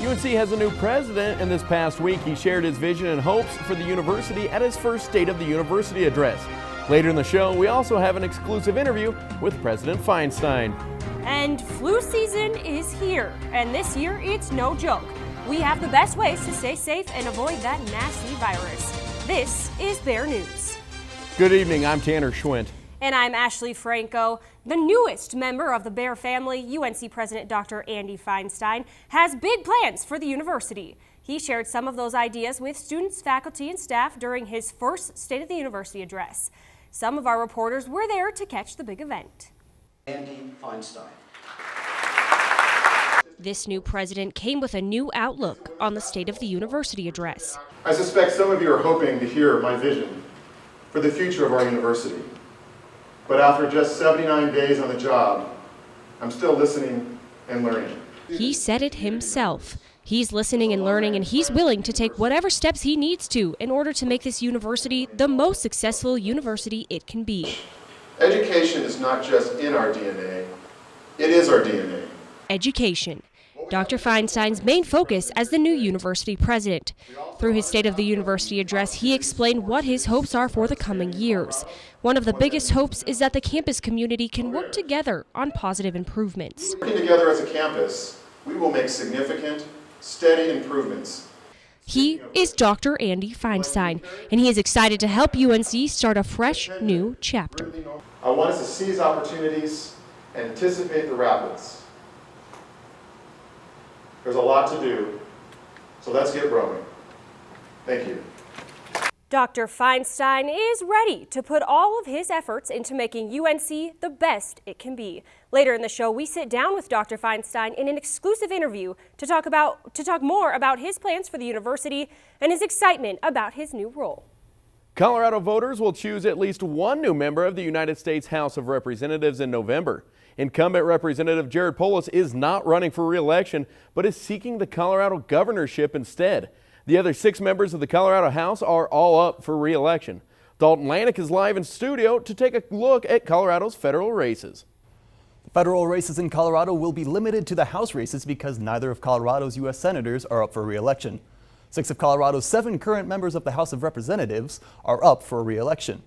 UNC has a new president, and this past week he shared his vision and hopes for the university at his first State of the University address. Later in the show, we also have an exclusive interview with President Feinstein. And flu season is here, and this year it's no joke. We have the best ways to stay safe and avoid that nasty virus. This is Bear News. Good evening, I'm Tanner Schwint. And I'm Ashley Franco. The newest member of the Bear family, UNC President Dr. Andy Feinstein, has big plans for the university. He shared some of those ideas with students, faculty, and staff during his first State of the University address. Some of our reporters were there to catch the big event. Andy Feinstein. This new president came with a new outlook on the State of the University address. I suspect some of you are hoping to hear my vision for the future of our university. But after just 79 days on the job, I'm still listening and learning. He said it himself. He's listening and learning, and he's willing to take whatever steps he needs to in order to make this university the most successful university it can be. Education is not just in our DNA, it is our DNA. Education. Dr. Feinstein's main focus as the new university president. Through his State of the University address, he explained what his hopes are for the coming years. One of the biggest hopes is that the campus community can work together on positive improvements. Working together as a campus, we will make significant, steady improvements. He is Dr. Andy Feinstein, and he is excited to help UNC start a fresh, new chapter. I want us to seize opportunities and anticipate the rapids. There's a lot to do, so let's get rolling. Thank you. Dr. Feinstein is ready to put all of his efforts into making UNC the best it can be. Later in the show, we sit down with Dr. Feinstein in an exclusive interview to talk more about his plans for the university and his excitement about his new role. Colorado voters will choose at least one new member of the United States House of Representatives in November. Incumbent Representative Jared Polis is not running for re-election, but is seeking the Colorado governorship instead. The other 6 members of the Colorado House are all up for re-election. Dalton Lanick is live in studio to take a look at Colorado's federal races. Federal races in Colorado will be limited to the House races because neither of Colorado's U.S. senators are up for re-election. 6 of Colorado's 7 current members of the House of Representatives are up for re-election.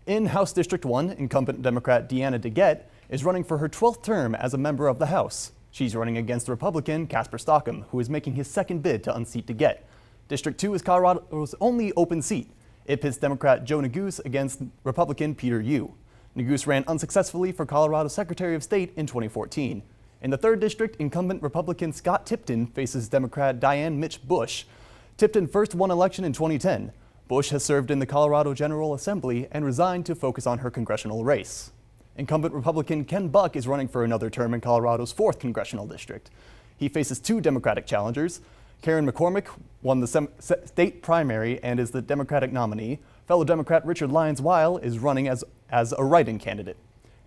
In House District 1, incumbent Democrat Deanna DeGette is running for her 12th term as a member of the House. She's running against Republican Casper Stockham, who is making his second bid to unseat DeGette. District 2 is Colorado's only open seat. It pits Democrat Joe Neguse against Republican Peter Yu. Neguse ran unsuccessfully for Colorado Secretary of State in 2014. In the 3rd District, incumbent Republican Scott Tipton faces Democrat Diane Mitch Bush. Tipton first won election in 2010. Bush has served in the Colorado General Assembly and resigned to focus on her congressional race. Incumbent Republican Ken Buck is running for another term in Colorado's 4th congressional district. He faces 2 Democratic challengers. Karen McCormick won the state primary and is the Democratic nominee. Fellow Democrat Richard Lyons-Weil is running as a write-in candidate.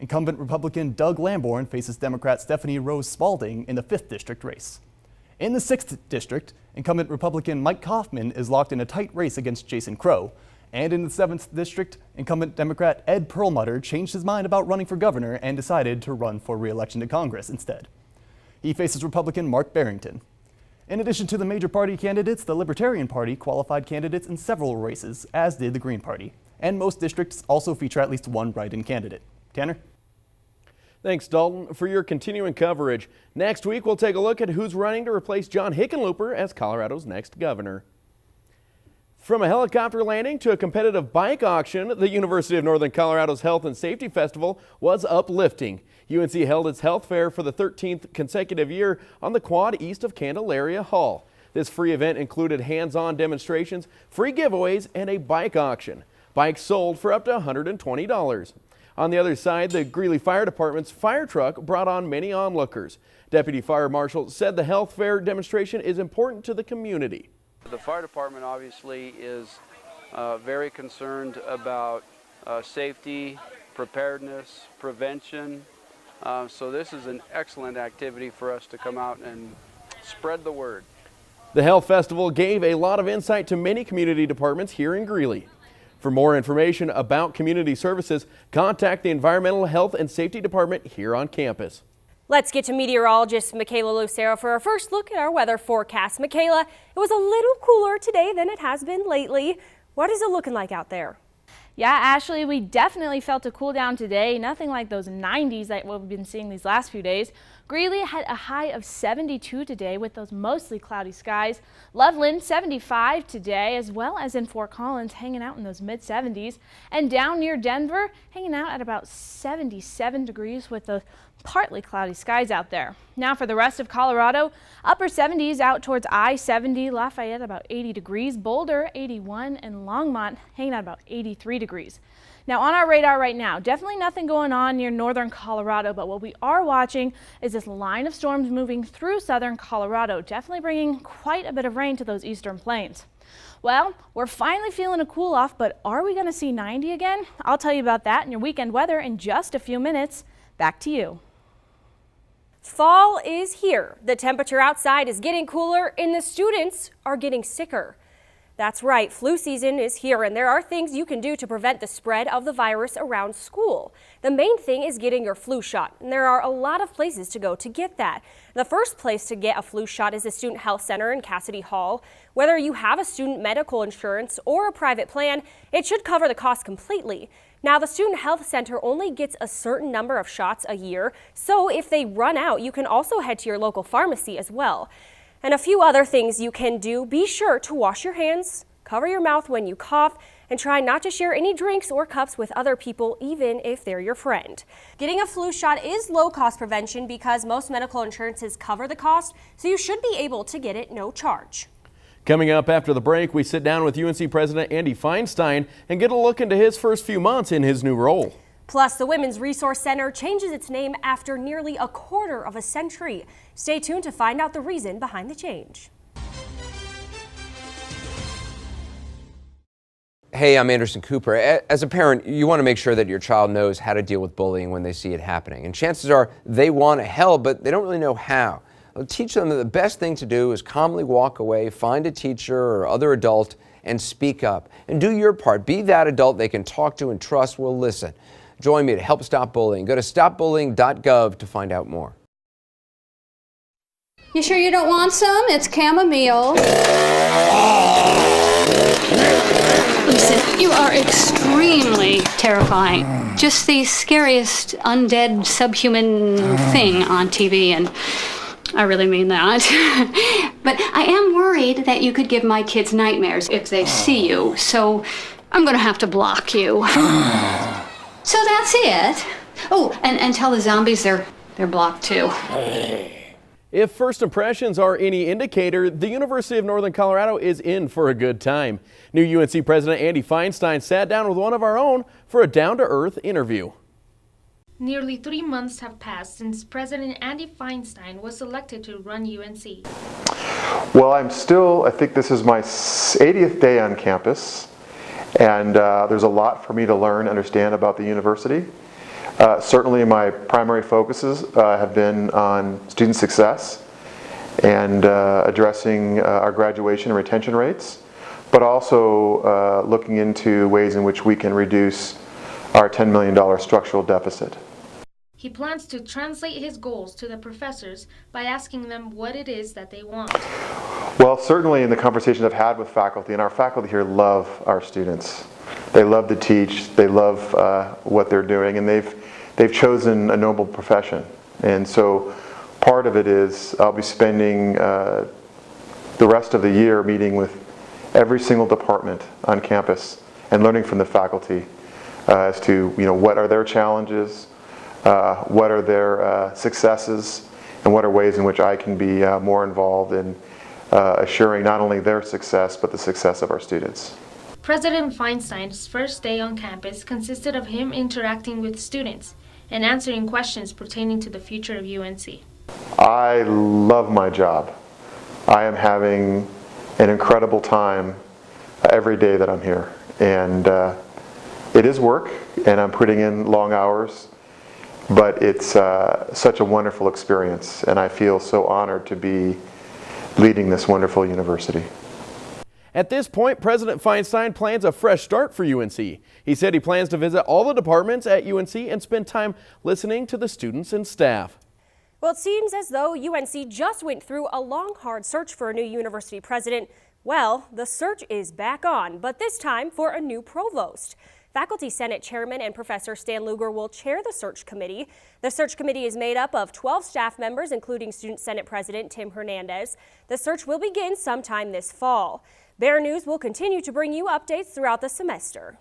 Incumbent Republican Doug Lamborn faces Democrat Stephanie Rose Spalding in the 5th district race. In the 6th district, incumbent Republican Mike Kaufman is locked in a tight race against Jason Crow. And in the 7th district, incumbent Democrat Ed Perlmutter changed his mind about running for governor and decided to run for re-election to Congress instead. He faces Republican Mark Barrington. In addition to the major party candidates, the Libertarian Party qualified candidates in several races, as did the Green Party. And most districts also feature at least one write-in candidate. Tanner? Thanks, Dalton, for your continuing coverage. Next week, we'll take a look at who's running to replace John Hickenlooper as Colorado's next governor. From a helicopter landing to a competitive bike auction, the University of Northern Colorado's Health and Safety Festival was uplifting. UNC held its health fair for the 13th consecutive year on the quad east of Candelaria Hall. This free event included hands-on demonstrations, free giveaways, and a bike auction. Bikes sold for up to $120. On the other side, the Greeley Fire Department's fire truck brought on many onlookers. Deputy Fire Marshal said the health fair demonstration is important to the community. The fire department obviously is very concerned about safety, preparedness, prevention. So this is an excellent activity for us to come out and spread the word. The Health Festival gave a lot of insight to many community departments here in Greeley. For more information about community services, contact the Environmental Health and Safety Department here on campus. Let's get to meteorologist Michaela Lucero for our first look at our weather forecast. Michaela, it was a little cooler today than it has been lately. What is it looking like out there? Yeah, Ashley, we definitely felt a cool down today. Nothing like those 90s that we've been seeing these last few days. Greeley had a high of 72 today with those mostly cloudy skies. Loveland 75 today, as well as in Fort Collins hanging out in those mid 70s. And down near Denver hanging out at about 77 degrees with those partly cloudy skies out there. Now for the rest of Colorado, upper 70s out towards I-70, Lafayette about 80 degrees, Boulder 81, and Longmont hanging out about 83 degrees. Now on our radar right now, definitely nothing going on near northern Colorado, but what we are watching is this line of storms moving through southern Colorado, definitely bringing quite a bit of rain to those eastern plains. Well, we're finally feeling a cool off, but are we going to see 90 again? I'll tell you about that and your weekend weather in just a few minutes. Back to you. Fall is here. The temperature outside is getting cooler and the students are getting sicker. That's right, flu season is here and there are things you can do to prevent the spread of the virus around school. The main thing is getting your flu shot, and there are a lot of places to go to get that. The first place to get a flu shot is the Student Health Center in Cassidy Hall. Whether you have a student medical insurance or a private plan, it should cover the cost completely. Now, the Student Health Center only gets a certain number of shots a year, so if they run out, you can also head to your local pharmacy as well. And a few other things you can do: be sure to wash your hands, cover your mouth when you cough, and try not to share any drinks or cups with other people, even if they're your friend. Getting a flu shot is low-cost prevention because most medical insurances cover the cost, so you should be able to get it no charge. Coming up after the break, we sit down with UNC President Andy Feinstein and get a look into his first few months in his new role. Plus, the Women's Resource Center changes its name after nearly a quarter of a century. Stay tuned to find out the reason behind the change. Hey, I'm Anderson Cooper. As a parent, you want to make sure that your child knows how to deal with bullying when they see it happening. And chances are they want to help, but they don't really know how. I'll teach them that the best thing to do is calmly walk away, find a teacher or other adult, and speak up. And do your part. Be that adult they can talk to and trust will listen. Join me to help stop bullying. Go to stopbullying.gov to find out more. You sure you don't want some? It's chamomile. Listen, you are extremely terrifying. Just the scariest undead subhuman thing on TV, and I really mean that. But I am worried that you could give my kids nightmares if they see you, so I'm gonna have to block you. So that's it. Oh, and tell the zombies they're blocked too. If first impressions are any indicator, the University of Northern Colorado is in for a good time. New UNC President Andy Feinstein sat down with one of our own for a down-to-earth interview. Nearly 3 months have passed since President Andy Feinstein was elected to run UNC. Well, I think this is my 80th day on campus, and there's a lot for me to learn and understand about the university. Certainly my primary focuses have been on student success and addressing our graduation and retention rates, but also looking into ways in which we can reduce our $10 million structural deficit. He plans to translate his goals to the professors by asking them what it is that they want. Well, certainly in the conversations I've had with faculty, and our faculty here love our students. They love to teach, they love what they're doing, and they've chosen a noble profession. And so part of it is I'll be spending the rest of the year meeting with every single department on campus and learning from the faculty as to what are their challenges, what are their successes, and what are ways in which I can be more involved in assuring not only their success but the success of our students. President Feinstein's first day on campus consisted of him interacting with students and answering questions pertaining to the future of UNC. I love my job. I am having an incredible time every day that I'm here. And it is work, and I'm putting in long hours, but it's such a wonderful experience, and I feel so honored to be leading this wonderful university. At this point, President Feinstein plans a fresh start for UNC. He said he plans to visit all the departments at UNC and spend time listening to the students and staff. Well, it seems as though UNC just went through a long, hard search for a new university president. Well, the search is back on, but this time for a new provost. Faculty Senate Chairman and Professor Stan Luger will chair the search committee. The search committee is made up of 12 staff members, including Student Senate President Tim Hernandez. The search will begin sometime this fall. Bear News will continue to bring you updates throughout the semester.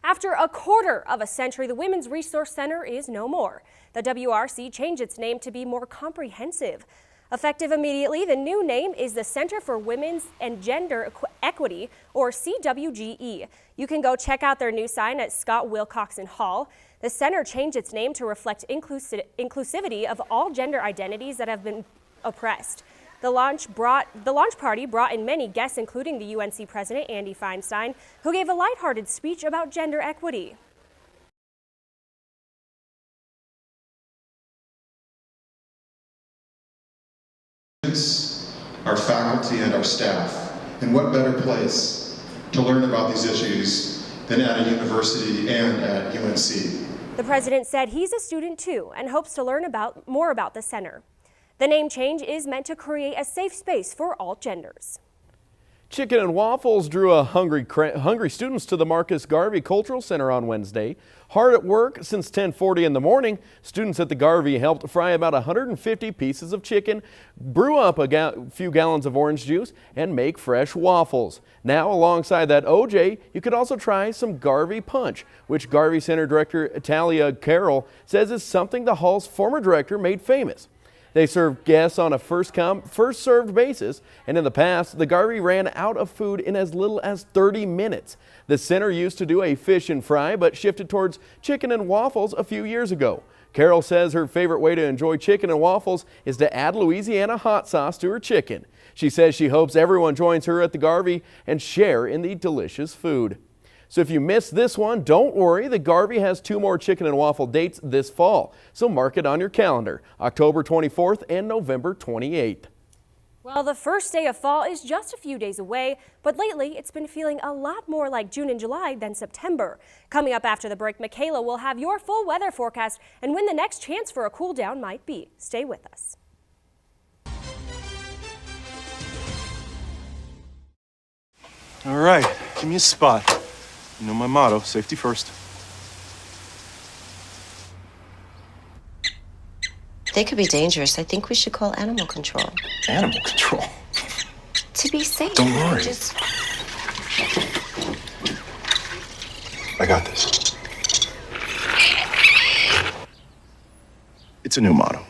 After a quarter of a century, the Women's Resource Center is no more. The WRC changed its name to be more comprehensive. Effective immediately, the new name is the Center for Women's and Gender Equity, or CWGE. You can go check out their new sign at Scott Wilcoxon Hall. The center changed its name to reflect inclusivity of all gender identities that have been oppressed. The launch party brought in many guests, including the UNC president, Andy Feinstein, who gave a lighthearted speech about gender equity. Our faculty and our staff. And what better place to learn about these issues than at a university and at UNC. The president said he's a student too and hopes to learn more about the center. The name change is meant to create a safe space for all genders. Chicken and waffles drew hungry students to the Marcus Garvey Cultural Center on Wednesday. Hard at work since 10:40 in the morning, students at the Garvey helped fry about 150 pieces of chicken, brew up a few gallons of orange juice, and make fresh waffles. Now, alongside that OJ, you could also try some Garvey Punch, which Garvey Center Director Talia Carroll says is something the hall's former director made famous. They serve guests on a first-come, first-served basis, and in the past, the Garvey ran out of food in as little as 30 minutes. The center used to do a fish and fry, but shifted towards chicken and waffles a few years ago. Carol says her favorite way to enjoy chicken and waffles is to add Louisiana hot sauce to her chicken. She says she hopes everyone joins her at the Garvey and share in the delicious food. So if you missed this one, don't worry. The Garvey has 2 more chicken and waffle dates this fall. So mark it on your calendar, October 24th and November 28th. Well, the first day of fall is just a few days away, but lately it's been feeling a lot more like June and July than September. Coming up after the break, Michaela will have your full weather forecast and when the next chance for a cool down might be. Stay with us. All right, give me a spot. You know my motto, safety first. They could be dangerous. I think we should call animal control. Animal control? To be safe. Don't worry. I got this. It's a new motto.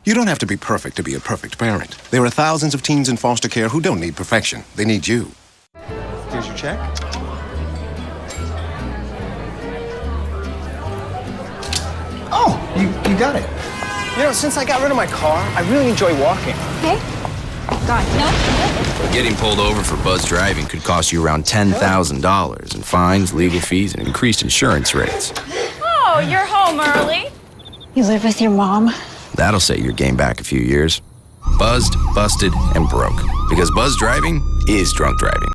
You don't have to be perfect to be a perfect parent. There are thousands of teens in foster care who don't need perfection. They need you. Here's your check. Oh, you got it. You know, since I got rid of my car, I really enjoy walking. Okay. God, no. Getting pulled over for buzz driving could cost you around $10,000 in fines, legal fees, and increased insurance rates. Oh, you're home early. You live with your mom? That'll set your game back a few years. Buzzed, busted, and broke. Because buzz driving is drunk driving.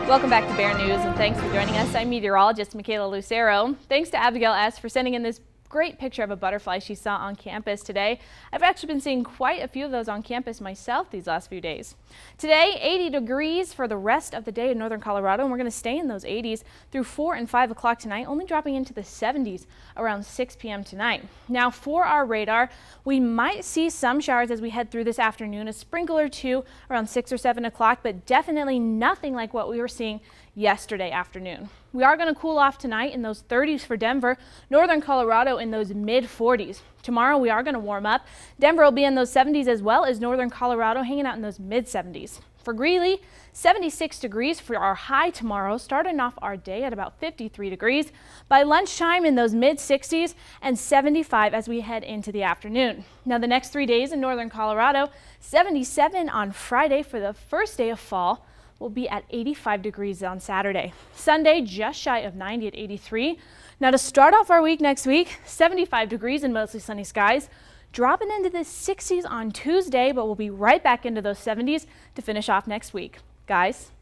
Welcome back to Bear News, and thanks for joining us. I'm meteorologist Michaela Lucero. Thanks to Abigail S. for sending in this great picture of a butterfly she saw on campus today. I've actually been seeing quite a few of those on campus myself these last few days. Today, 80 degrees for the rest of the day in northern Colorado, and we're going to stay in those 80s through 4 and 5 o'clock tonight, only dropping into the 70s around 6 p.m. tonight. Now, for our radar, we might see some showers as we head through this afternoon, a sprinkle or two around 6 or 7 o'clock, but definitely nothing like what we were seeing yesterday afternoon. We are going to cool off tonight in those 30s for Denver, northern Colorado in those mid 40s. Tomorrow we are going to warm up. Denver will be in those 70s as well as northern Colorado hanging out in those mid 70s. For Greeley, 76 degrees for our high tomorrow, starting off our day at about 53 degrees. By lunchtime in those mid 60s and 75 as we head into the afternoon. Now the next 3 days in northern Colorado, 77 on Friday for the first day of fall. Will be at 85 degrees on Saturday. Sunday, just shy of 90 at 83. Now to start off our week next week, 75 degrees and mostly sunny skies. Dropping into the 60s on Tuesday, but we'll be right back into those 70s to finish off next week. Guys?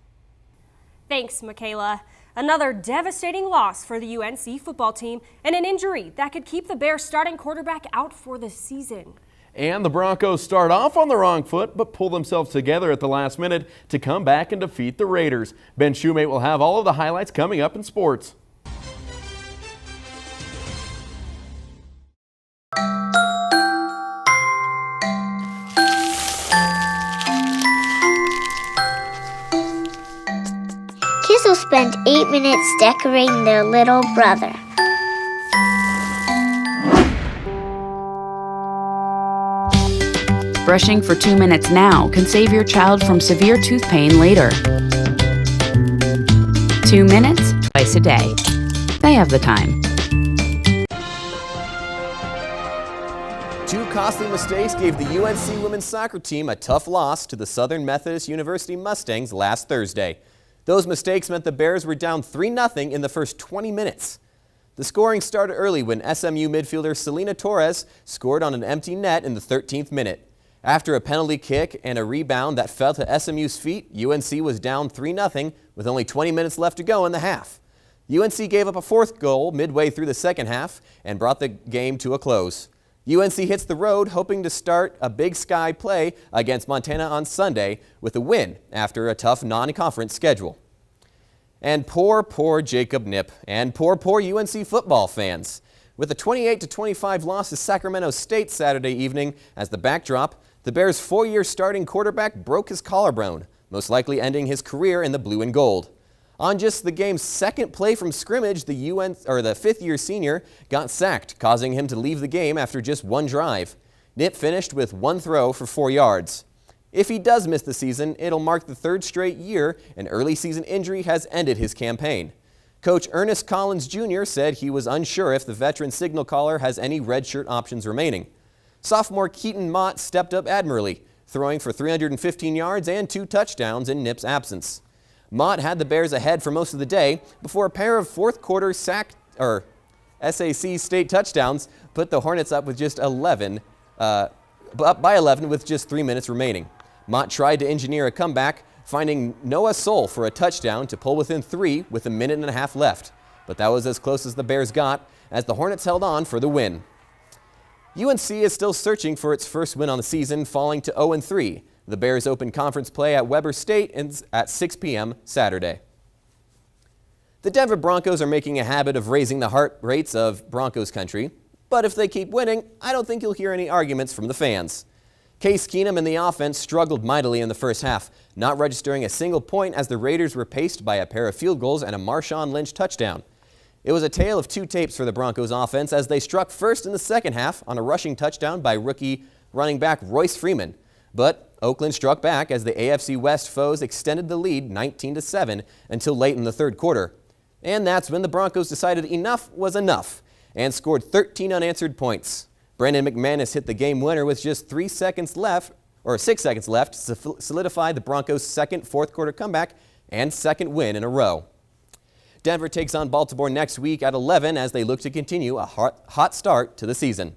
Thanks, Michaela. Another devastating loss for the UNC football team and an injury that could keep the Bears starting quarterback out for the season. And the Broncos start off on the wrong foot, but pull themselves together at the last minute to come back and defeat the Raiders. Ben Shoemate will have all of the highlights coming up in sports. Kids will spend 8 minutes decorating their little brother. Brushing for 2 minutes now can save your child from severe tooth pain later. 2 minutes, twice a day. They have the time. Two costly mistakes gave the UNC women's soccer team a tough loss to the Southern Methodist University Mustangs last Thursday. Those mistakes meant the Bears were down 3-0 in the first 20 minutes. The scoring started early when SMU midfielder Selena Torres scored on an empty net in the 13th minute. After a penalty kick and a rebound that fell to SMU's feet, UNC was down 3-0 with only 20 minutes left to go in the half. UNC gave up a fourth goal midway through the second half and brought the game to a close. UNC hits the road hoping to start a Big Sky play against Montana on Sunday with a win after a tough non-conference schedule. And poor Jacob Knipp and poor UNC football fans. With a 28-25 loss to Sacramento State Saturday evening as the backdrop, the Bears' 4-year starting quarterback broke his collarbone, most likely ending his career in the blue and gold. On just the game's second play from scrimmage, the fifth-year senior got sacked, causing him to leave the game after just one drive. Knipp finished with one throw for 4 yards. If he does miss the season, it'll mark the third straight year an early season injury has ended his campaign. Coach Ernest Collins Jr. said he was unsure if the veteran signal caller has any redshirt options remaining. Sophomore Keaton Mott stepped up admirably, throwing for 315 yards and 2 touchdowns in Knipp's absence. Mott had the Bears ahead for most of the day before a pair of fourth-quarter SAC state touchdowns put the Hornets up with just 11 with just 3 minutes remaining. Mott tried to engineer a comeback, finding Noah Soul for a touchdown to pull within 3 with a minute and a half left. But that was as close as the Bears got as the Hornets held on for the win. UNC is still searching for its first win on the season, falling to 0-3. The Bears open conference play at Weber State at 6 p.m. Saturday. The Denver Broncos are making a habit of raising the heart rates of Broncos country, but if they keep winning, I don't think you'll hear any arguments from the fans. Case Keenum and the offense struggled mightily in the first half, not registering a single point as the Raiders were paced by a pair of field goals and a Marshawn Lynch touchdown. It was a tale of 2 tapes for the Broncos offense as they struck first in the second half on a rushing touchdown by rookie running back Royce Freeman. But Oakland struck back as the AFC West foes extended the lead 19-7 until late in the third quarter. And that's when the Broncos decided enough was enough and scored 13 unanswered points. Brandon McManus hit the game winner with just 6 seconds left to solidify the Broncos' second fourth-quarter comeback and second win in a row. Denver takes on Baltimore next week at 11 as they look to continue a hot start to the season.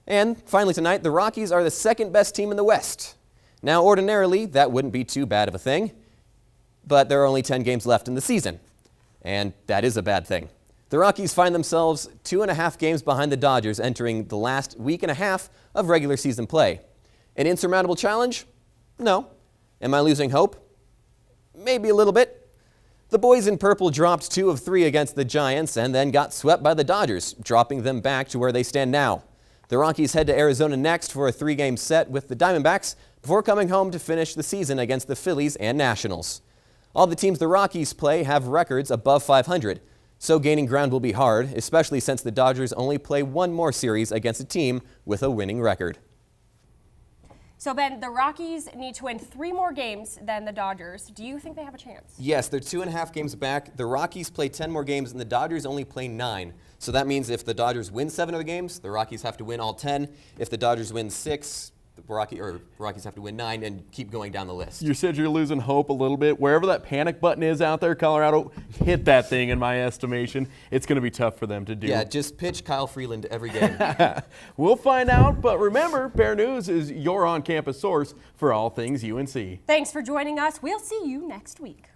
And finally tonight, the Rockies are the second-best team in the West. Now, ordinarily, that wouldn't be too bad of a thing, but there are only 10 games left in the season, and that is a bad thing. The Rockies find themselves 2.5 games behind the Dodgers entering the last week and a half of regular season play. An insurmountable challenge? No. Am I losing hope? Maybe a little bit. The boys in purple dropped 2 of 3 against the Giants and then got swept by the Dodgers, dropping them back to where they stand now. The Rockies head to Arizona next for a 3-game set with the Diamondbacks before coming home to finish the season against the Phillies and Nationals. All the teams the Rockies play have records above 500, so gaining ground will be hard, especially since the Dodgers only play 1 more series against a team with a winning record. So, Ben, the Rockies need to win 3 more games than the Dodgers. Do you think they have a chance? Yes, they're 2.5 games back. The Rockies play 10 more games, and the Dodgers only play 9. So that means if the Dodgers win 7 of the games, the Rockies have to win all 10. If the Dodgers win 6, the Rockies have to win 9 and keep going down the list. You said you're losing hope a little bit. Wherever that panic button is out there, Colorado, hit that thing in my estimation. It's going to be tough for them to do. Yeah, just pitch Kyle Freeland every game. We'll find out, but remember, Bear News is your on-campus source for all things UNC. Thanks for joining us. We'll see you next week.